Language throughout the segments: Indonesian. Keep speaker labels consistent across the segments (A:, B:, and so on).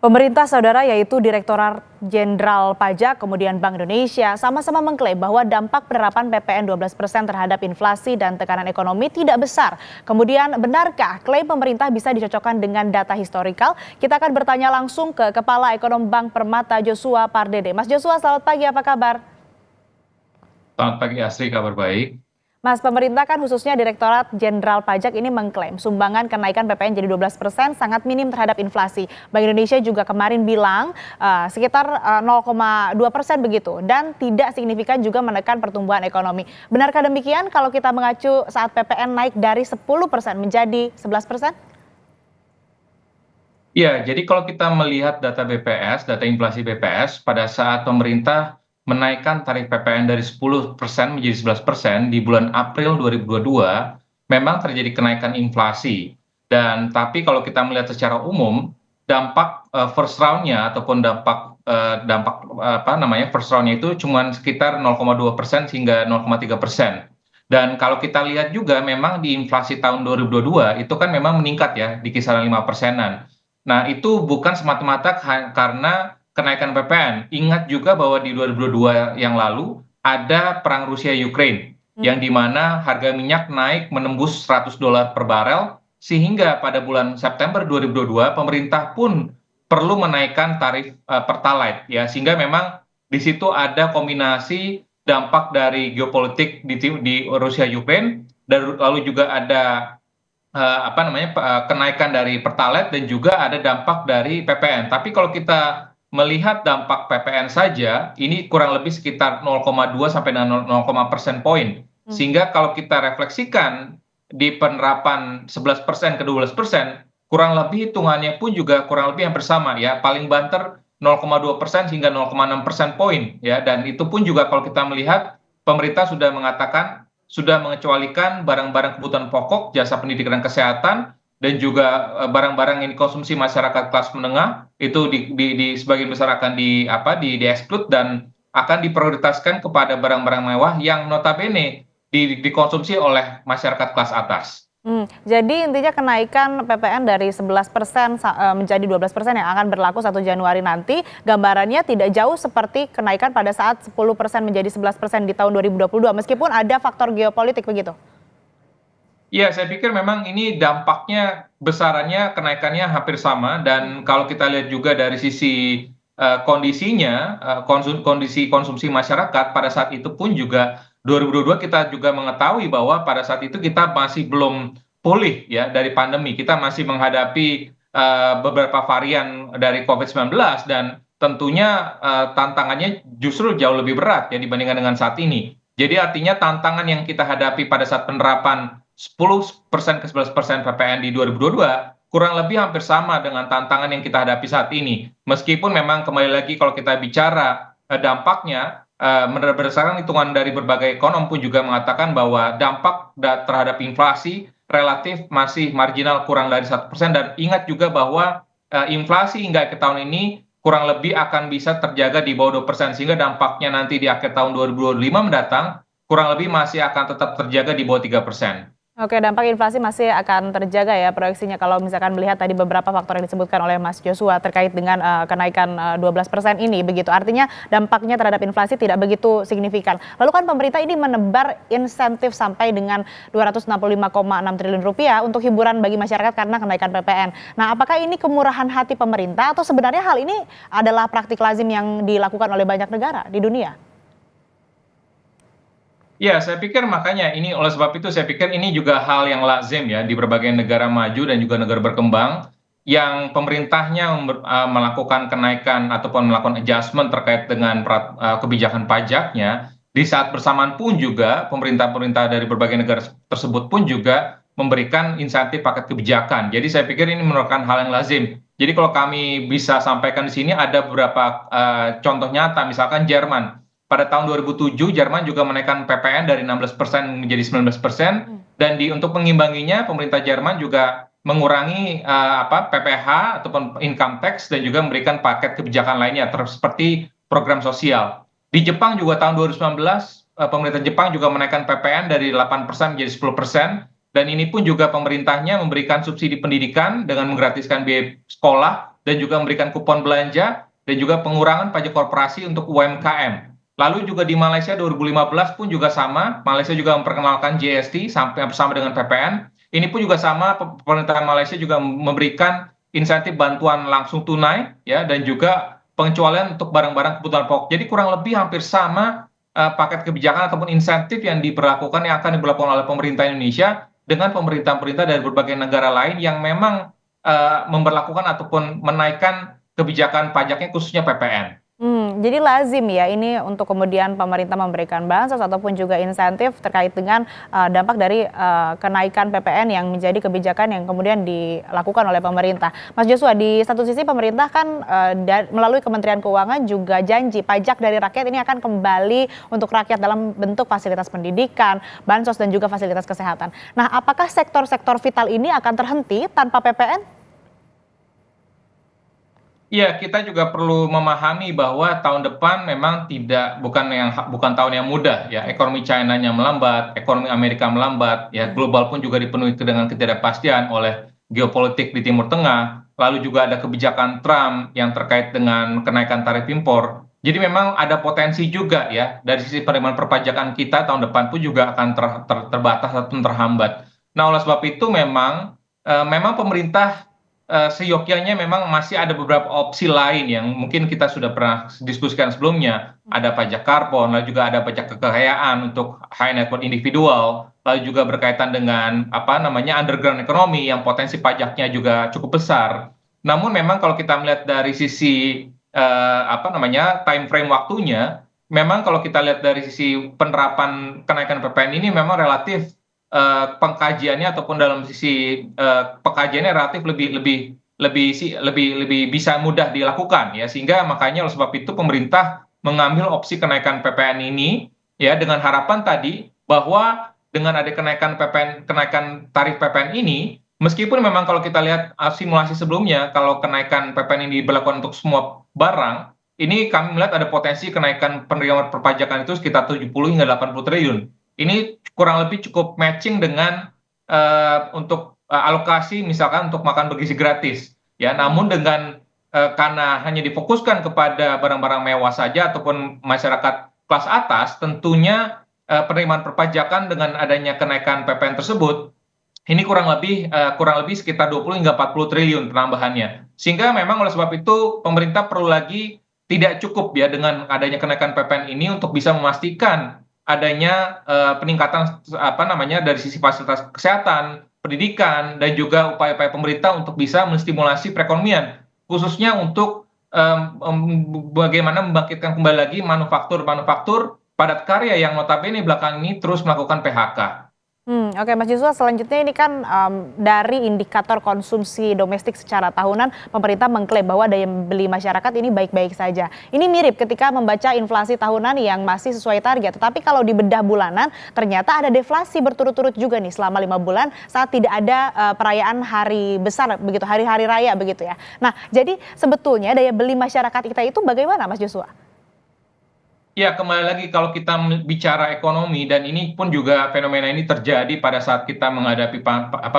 A: Pemerintah saudara yaitu Direktorat Jenderal Pajak kemudian Bank Indonesia sama-sama mengklaim bahwa dampak penerapan PPN 12% terhadap inflasi dan tekanan ekonomi tidak besar. Kemudian benarkah klaim pemerintah bisa dicocokkan dengan data historikal? Kita akan bertanya langsung ke Kepala Ekonom Bank Permata Joshua Pardede. Mas Joshua, selamat pagi, apa kabar?
B: Selamat pagi Asri, kabar baik.
A: Mas, pemerintah kan khususnya Direktorat Jenderal Pajak ini mengklaim sumbangan kenaikan PPN jadi 12% sangat minim terhadap inflasi. Bank Indonesia juga kemarin bilang sekitar 0,2% begitu dan tidak signifikan juga menekan pertumbuhan ekonomi. Benarkah demikian kalau kita mengacu saat PPN naik dari 10% menjadi 11%?
B: Ya, jadi kalau kita melihat data BPS, data inflasi BPS, pada saat pemerintah menaikkan tarif PPN dari 10% menjadi 11% di bulan April 2022, memang terjadi kenaikan inflasi. Dan tapi kalau kita melihat secara umum, dampak first round-nya ataupun dampak first round-nya itu cuma sekitar 0,2% hingga 0,3%. Dan kalau kita lihat juga memang di inflasi tahun 2022 itu kan memang meningkat ya di kisaran 5%-an. Nah, itu bukan semata-mata karena kenaikan PPN. Ingat juga bahwa di 2022 yang lalu ada perang Rusia-Ukraine yang di mana harga minyak naik menembus $100 per barel sehingga pada bulan September 2022 pemerintah pun perlu menaikkan tarif Pertalite ya, sehingga memang di situ ada kombinasi dampak dari geopolitik di Rusia Ukraine dan lalu juga ada kenaikan dari Pertalite dan juga ada dampak dari PPN. Tapi kalau kita melihat dampak PPN saja, ini kurang lebih sekitar 0,2 sampai dengan 0,0 poin. Sehingga kalau kita refleksikan di penerapan 11% ke 12%, kurang lebih hitungannya pun juga kurang lebih yang bersama ya, paling banter 0,2% hingga 0,6 poin ya, dan itu pun juga kalau kita melihat pemerintah sudah mengatakan sudah mengecualikan barang-barang kebutuhan pokok, jasa pendidikan dan kesehatan, dan juga barang-barang yang dikonsumsi masyarakat kelas menengah itu di sebagian besar akan di exclude dan akan diprioritaskan kepada barang-barang mewah yang notabene dikonsumsi oleh masyarakat kelas atas.
A: Jadi intinya kenaikan PPN dari 11% menjadi 12% yang akan berlaku 1 Januari nanti, gambarannya tidak jauh seperti kenaikan pada saat 10% menjadi 11% di tahun 2022, meskipun ada faktor geopolitik begitu?
B: Iya, saya pikir memang ini dampaknya besarannya kenaikannya hampir sama dan kalau kita lihat juga dari sisi kondisinya, kondisi konsumsi masyarakat pada saat itu pun juga 2022 kita juga mengetahui bahwa pada saat itu kita masih belum pulih ya dari pandemi. Kita masih menghadapi beberapa varian dari COVID-19 dan tentunya tantangannya justru jauh lebih berat ya dibandingkan dengan saat ini. Jadi artinya tantangan yang kita hadapi pada saat penerapan 10% ke 11% PPN di 2022 kurang lebih hampir sama dengan tantangan yang kita hadapi saat ini. Meskipun memang kembali lagi kalau kita bicara dampaknya, berdasarkan hitungan dari berbagai ekonom pun juga mengatakan bahwa dampak terhadap inflasi relatif masih marginal kurang dari 1%. Dan ingat juga bahwa inflasi hingga akhir tahun ini kurang lebih akan bisa terjaga di bawah 2%, sehingga dampaknya nanti di akhir tahun 2025 mendatang kurang lebih masih akan tetap terjaga di bawah 3%.
A: Oke, dampak inflasi masih akan terjaga ya proyeksinya kalau misalkan melihat tadi beberapa faktor yang disebutkan oleh Mas Joshua terkait dengan kenaikan 12% ini begitu. Artinya dampaknya terhadap inflasi tidak begitu signifikan. Lalu kan pemerintah ini menebar insentif sampai dengan 265,6 triliun rupiah untuk hiburan bagi masyarakat karena kenaikan PPN. Nah, apakah ini kemurahan hati pemerintah atau sebenarnya hal ini adalah praktik lazim yang dilakukan oleh banyak negara di dunia?
B: Ya, saya pikir makanya ini oleh sebab itu saya pikir ini juga hal yang lazim ya di berbagai negara maju dan juga negara berkembang yang pemerintahnya melakukan kenaikan ataupun melakukan adjustment terkait dengan kebijakan pajaknya. Di saat bersamaan pun juga pemerintah-pemerintah dari berbagai negara tersebut pun juga memberikan insentif paket kebijakan. Jadi saya pikir ini merupakan hal yang lazim. Jadi kalau kami bisa sampaikan di sini ada beberapa contoh nyata, misalkan Jerman. Pada tahun 2007 Jerman juga menaikkan PPN dari 16% menjadi 19% dan untuk mengimbanginya pemerintah Jerman juga mengurangi PPh ataupun income tax dan juga memberikan paket kebijakan lainnya seperti program sosial. Di Jepang juga tahun 2019 pemerintah Jepang juga menaikkan PPN dari 8% menjadi 10% dan ini pun juga pemerintahnya memberikan subsidi pendidikan dengan menggratiskan biaya sekolah dan juga memberikan kupon belanja dan juga pengurangan pajak korporasi untuk UMKM. Lalu juga di Malaysia 2015 pun juga sama, Malaysia juga memperkenalkan GST sampai bersama dengan PPN. Ini pun juga sama, pemerintah Malaysia juga memberikan insentif bantuan langsung tunai ya dan juga pengecualian untuk barang-barang kebutuhan pokok. Jadi kurang lebih hampir sama paket kebijakan ataupun insentif yang diberlakukan yang akan diberlakukan oleh pemerintah Indonesia dengan pemerintah-pemerintah dari berbagai negara lain yang memang memberlakukan ataupun menaikkan kebijakan pajaknya khususnya PPN.
A: Jadi lazim ya ini untuk kemudian pemerintah memberikan bansos ataupun juga insentif terkait dengan dampak dari kenaikan PPN yang menjadi kebijakan yang kemudian dilakukan oleh pemerintah. Mas Joshua, di satu sisi pemerintah kan melalui Kementerian Keuangan juga janji pajak dari rakyat ini akan kembali untuk rakyat dalam bentuk fasilitas pendidikan, bansos dan juga fasilitas kesehatan. Nah, apakah sektor-sektor vital ini akan terhenti tanpa PPN?
B: Iya, kita juga perlu memahami bahwa tahun depan memang bukan tahun yang mudah ya. Ekonomi China-nya melambat, ekonomi Amerika melambat, ya global pun juga dipenuhi dengan ketidakpastian oleh geopolitik di Timur Tengah. Lalu juga ada kebijakan Trump yang terkait dengan kenaikan tarif impor. Jadi memang ada potensi juga ya dari sisi penerimaan perpajakan kita tahun depan pun juga akan terbatas atau terhambat. Nah, oleh sebab itu memang pemerintah seyogyanya memang masih ada beberapa opsi lain yang mungkin kita sudah pernah diskusikan sebelumnya. Ada pajak karbon, lalu juga ada pajak kekayaan untuk high net worth individual, lalu juga berkaitan dengan underground economy yang potensi pajaknya juga cukup besar. Namun memang kalau kita melihat dari sisi time frame waktunya, memang kalau kita lihat dari sisi penerapan kenaikan PPN ini memang relatif pengkajiannya ataupun dalam sisi pengkajiannya relatif lebih bisa mudah dilakukan ya, sehingga makanya oleh sebab itu pemerintah mengambil opsi kenaikan PPN ini ya dengan harapan tadi bahwa dengan ada kenaikan tarif PPN ini, meskipun memang kalau kita lihat simulasi sebelumnya kalau kenaikan PPN ini diberlakukan untuk semua barang, ini kami melihat ada potensi kenaikan penerimaan perpajakan itu sekitar 70 hingga 80 triliun. Ini kurang lebih cukup matching dengan untuk alokasi misalkan untuk makan bergizi gratis ya, namun dengan karena hanya difokuskan kepada barang-barang mewah saja ataupun masyarakat kelas atas, tentunya penerimaan perpajakan dengan adanya kenaikan PPN tersebut ini kurang lebih sekitar 20 hingga 40 triliun penambahannya, sehingga memang oleh sebab itu pemerintah perlu lagi, tidak cukup ya dengan adanya kenaikan PPN ini untuk bisa memastikan adanya peningkatan dari sisi fasilitas kesehatan, pendidikan, dan juga upaya-upaya pemerintah untuk bisa menstimulasi perekonomian, khususnya untuk bagaimana membangkitkan kembali lagi manufaktur padat karya yang notabene belakangan ini terus melakukan PHK.
A: Oke, Mas Joshua, selanjutnya ini kan dari indikator konsumsi domestik secara tahunan, pemerintah mengklaim bahwa daya beli masyarakat ini baik-baik saja. Ini mirip ketika membaca inflasi tahunan yang masih sesuai target, tetapi kalau dibedah bulanan, ternyata ada deflasi berturut-turut juga nih selama 5 bulan saat tidak ada perayaan hari besar, begitu hari-hari raya begitu ya. Nah, jadi sebetulnya daya beli masyarakat kita itu bagaimana, Mas Joshua?
B: Ya, kembali lagi kalau kita bicara ekonomi, dan ini pun juga fenomena ini terjadi pada saat kita menghadapi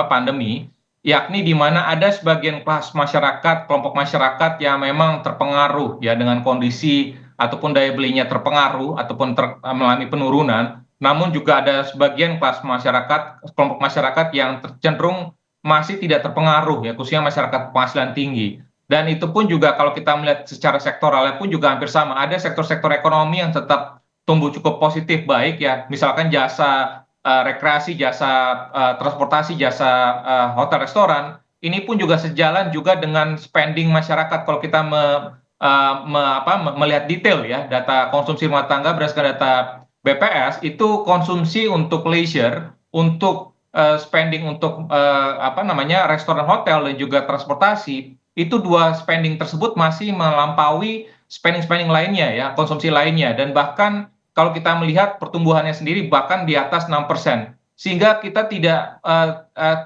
B: pandemi, yakni di mana ada sebagian kelas masyarakat, kelompok masyarakat yang memang terpengaruh ya dengan kondisi ataupun daya belinya terpengaruh ataupun mengalami penurunan, namun juga ada sebagian kelas masyarakat, kelompok masyarakat yang cenderung masih tidak terpengaruh ya, khususnya masyarakat penghasilan tinggi. Dan itu pun juga kalau kita melihat secara sektoralnya pun juga hampir sama. Ada sektor-sektor ekonomi yang tetap tumbuh cukup positif baik ya. Misalkan jasa rekreasi, jasa transportasi, jasa hotel restoran. Ini pun juga sejalan juga dengan spending masyarakat. Kalau kita melihat detail ya, data konsumsi rumah tangga berdasarkan data BPS, itu konsumsi untuk leisure, untuk spending untuk restoran, hotel, dan juga transportasi, itu dua spending tersebut masih melampaui spending lainnya ya, konsumsi lainnya, dan bahkan kalau kita melihat pertumbuhannya sendiri bahkan di atas 6%, sehingga kita tidak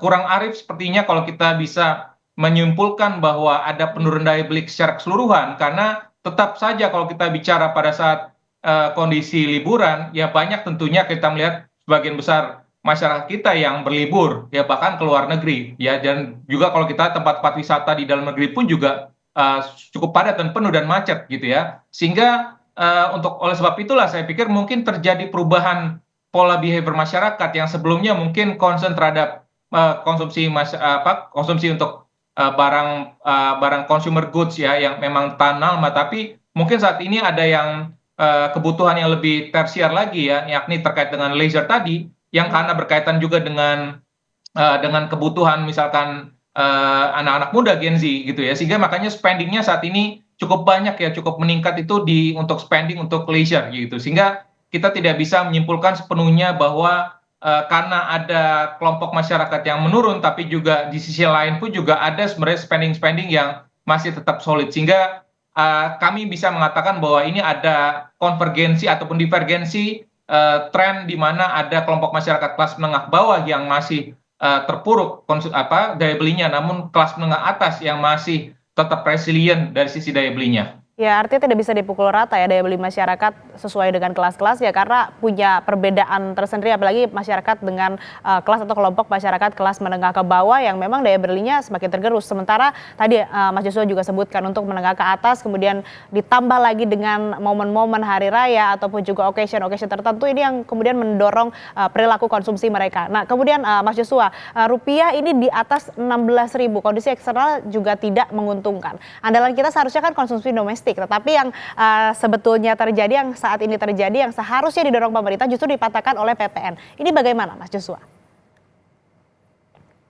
B: kurang arif sepertinya kalau kita bisa menyimpulkan bahwa ada penurunan daya beli secara keseluruhan, karena tetap saja kalau kita bicara pada saat kondisi liburan ya, banyak tentunya kita melihat sebagian besar masyarakat kita yang berlibur ya, bahkan ke luar negeri ya, dan juga kalau kita tempat-tempat wisata di dalam negeri pun juga cukup padat dan penuh dan macet gitu ya. Sehingga oleh sebab itulah saya pikir mungkin terjadi perubahan pola behavior masyarakat yang sebelumnya mungkin concern terhadap konsumsi untuk barang consumer goods ya yang memang tahan lama, tapi mungkin saat ini ada yang kebutuhan yang lebih tersier lagi ya, yakni terkait dengan leisure tadi yang karena berkaitan juga dengan kebutuhan misalkan anak-anak muda Gen Z gitu ya, sehingga makanya spendingnya saat ini cukup banyak ya, cukup meningkat itu untuk spending untuk leisure gitu, sehingga kita tidak bisa menyimpulkan sepenuhnya bahwa karena ada kelompok masyarakat yang menurun, tapi juga di sisi lain pun juga ada sebenarnya spending-spending yang masih tetap solid, sehingga kami bisa mengatakan bahwa ini ada konvergensi ataupun divergensi tren di mana ada kelompok masyarakat kelas menengah bawah yang masih terpuruk daya belinya, namun kelas menengah atas yang masih tetap resilient dari sisi daya belinya.
A: Ya, artinya tidak bisa dipukul rata ya daya beli masyarakat sesuai dengan kelas-kelas ya, karena punya perbedaan tersendiri, apalagi masyarakat dengan kelas atau kelompok masyarakat kelas menengah ke bawah yang memang daya belinya semakin tergerus. Sementara tadi Mas Joshua juga sebutkan untuk menengah ke atas, kemudian ditambah lagi dengan momen-momen hari raya ataupun juga occasion tertentu, ini yang kemudian mendorong perilaku konsumsi mereka. Nah, kemudian Mas Joshua, rupiah ini di atas 16.000, kondisi eksternal juga tidak menguntungkan. Andalan kita seharusnya kan konsumsi domestik, tetapi yang sebetulnya terjadi, yang saat ini terjadi, yang seharusnya didorong pemerintah justru dipatahkan oleh PPN. Ini bagaimana, Mas Joshua?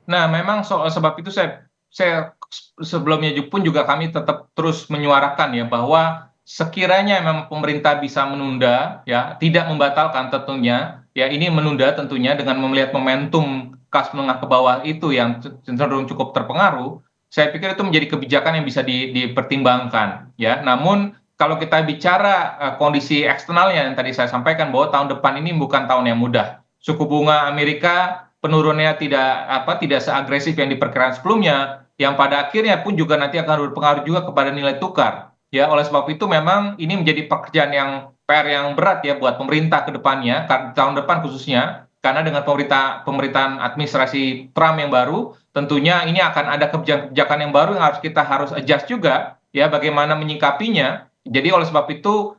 B: Nah, memang sebab itu saya sebelumnya pun juga kami tetap terus menyuarakan ya bahwa sekiranya memang pemerintah bisa menunda ya, tidak membatalkan tentunya ya, ini menunda tentunya dengan melihat momentum kelas menengah ke bawah itu yang cenderung cukup terpengaruh. Saya pikir itu menjadi kebijakan yang bisa dipertimbangkan ya. Namun kalau kita bicara kondisi eksternalnya yang tadi saya sampaikan bahwa tahun depan ini bukan tahun yang mudah. Suku bunga Amerika penurunannya tidak seagresif yang diperkirakan sebelumnya, yang pada akhirnya pun juga nanti akan berpengaruh juga kepada nilai tukar. Ya, oleh sebab itu memang ini menjadi pekerjaan yang PR yang berat ya buat pemerintah ke depannya, tahun depan khususnya, karena dengan pemerintahan administrasi Trump yang baru, tentunya ini akan ada kebijakan yang baru yang kita harus adjust juga ya, bagaimana menyikapinya. Jadi oleh sebab itu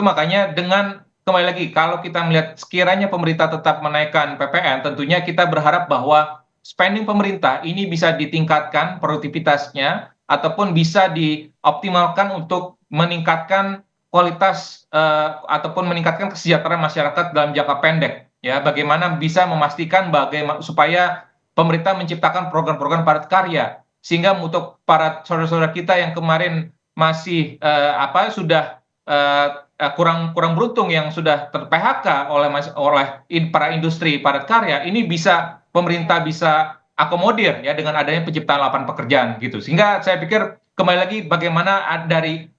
B: makanya kembali lagi, kalau kita melihat sekiranya pemerintah tetap menaikkan PPN, tentunya kita berharap bahwa spending pemerintah ini bisa ditingkatkan produktivitasnya ataupun bisa dioptimalkan untuk meningkatkan kualitas ataupun meningkatkan kesejahteraan masyarakat dalam jangka pendek. Ya, bagaimana bisa memastikan supaya pemerintah menciptakan program-program padat karya, sehingga untuk para saudara-saudara kita yang kemarin masih sudah kurang beruntung yang sudah ter-PHK oleh para industri padat karya, ini pemerintah bisa akomodir ya dengan adanya penciptaan lapangan pekerjaan gitu. Sehingga saya pikir kembali lagi bagaimana dari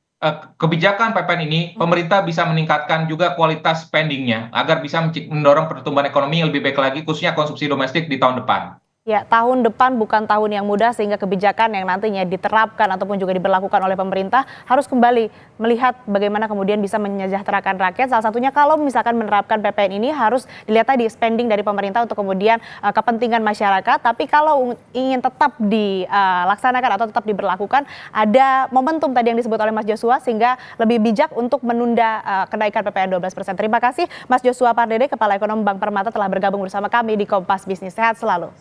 B: kebijakan PPN ini pemerintah bisa meningkatkan juga kualitas spendingnya agar bisa mendorong pertumbuhan ekonomi yang lebih baik lagi, khususnya konsumsi domestik di tahun depan.
A: Ya, tahun depan bukan tahun yang mudah, sehingga kebijakan yang nantinya diterapkan ataupun juga diberlakukan oleh pemerintah harus kembali melihat bagaimana kemudian bisa menyejahterakan rakyat. Salah satunya kalau misalkan menerapkan PPN ini harus dilihat tadi spending dari pemerintah untuk kemudian kepentingan masyarakat. Tapi kalau ingin tetap dilaksanakan atau tetap diberlakukan, ada momentum tadi yang disebut oleh Mas Joshua, sehingga lebih bijak untuk menunda kenaikan PPN 12%. Terima kasih Mas Joshua Pardede, Kepala Ekonomi Bank Permata, telah bergabung bersama kami di Kompas Bisnis. Sehat selalu.